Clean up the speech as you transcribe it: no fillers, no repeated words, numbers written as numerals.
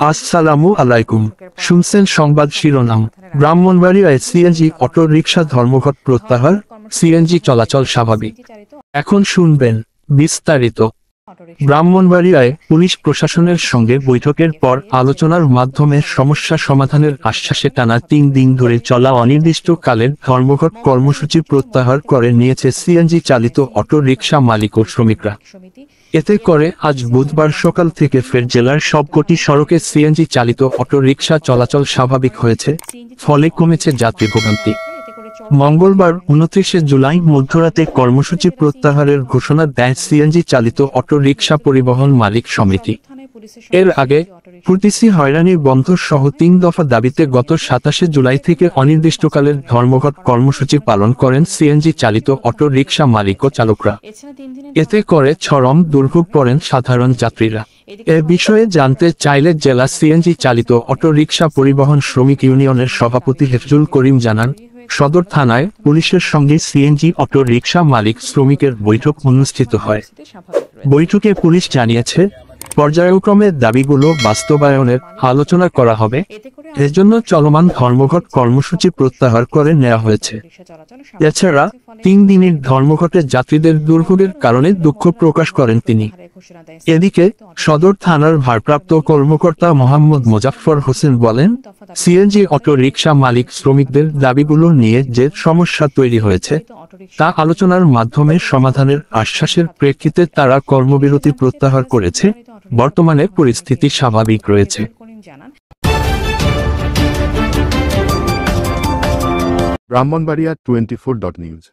আসসালামু আলাইকুম। শুনছেন সংবাদ শিরোনাম। ব্রাহ্মণবাড়িয়ায় সিএনজি অটো রিকশা ধর্মঘট প্রত্যাহার, সিএনজি চলাচল স্বাভাবিক। এখন শুনবেন বিস্তারিত। ব্রাহ্মণবাড়িয়ায় পুলিশ প্রশাসনের সঙ্গে বৈঠকের পর আলোচনার মাধ্যমে সমস্যা সমাধানের আশ্বাসে টানা ৩ দিন ধরে চলা অনির্দিষ্টকালের ধর্মঘট কর্মসূচি প্রত্যাহার করে নিয়েছে সিএনজি চালিত অটো রিকশা মালিক ও শ্রমিকরা। এতে করে আজ বুধবার সকাল থেকে ফের জেলার সবকটি সড়কে সিএনজি চালিত অটো রিকশা চলাচল স্বাভাবিক হয়েছে, ফলে কমেছে যাত্রী ভোগান্তি। মঙ্গলবার ২৯ জুলাই মধ্যরাতে কর্মসূচি প্রত্যাহারের ঘোষণা দেয় সিএনজি চালিত অটো রিকশা পরিবহন মালিক সমিতি। এর আগে প্রতিসি হয়রানি বন্ধ সহ ৩ দফা দাবিতে গত ২৭ জুলাই থেকে অনির্দিষ্টকালের ধর্মঘট কর্মসূচি পালন করেন সিএনজি চালিত অটো রিকশা মালিক ও চালকরা। এতে করে চরম দুর্ভোগ পড়েন সাধারণ যাত্রীরা। এ বিষয়ে জানতে চাইলে জেলা সিএনজি চালিত অটো রিকশা পরিবহন শ্রমিক ইউনিয়নের সভাপতি হেফজুল করিম জানান, সদর থানায় পুলিশের সঙ্গে সিএনজি অটো রিকশা মালিক শ্রমিকের বৈঠক অনুষ্ঠিত হয়। বৈঠকে পুলিশ জানিয়েছে, পর্যায়ক্রমে দাবিগুলো বাস্তবায়নের আলোচনা করা হবে। এজন্য চলমান ধর্মঘট কর্মসূচি প্রত্যাহার করে নেওয়া হয়েছে। এছাড়া ৩ দিনের ধর্মঘটে যাত্রীদের দুর্ভোগের কারণে দুঃখ প্রকাশ করেন তিনি। এদিকে সদর থানার ভারপ্রাপ্ত কর্মকর্তা মোহাম্মদ মোজাফফর হোসেন বলেন, সিএনজি অটো রিকশা মালিক শ্রমিকদের দাবিগুলো নিয়ে যে সমস্যা তৈরি হয়েছে তা আলোচনার মাধ্যমে সমাধানের আশ্বাসের প্রেক্ষিতে তারা কর্মবিরতি প্রত্যাহার করেছে। বর্তমানে পরিস্থিতি স্বাভাবিক রয়েছে। ব্রাহ্মণবাড়িয়া 24.news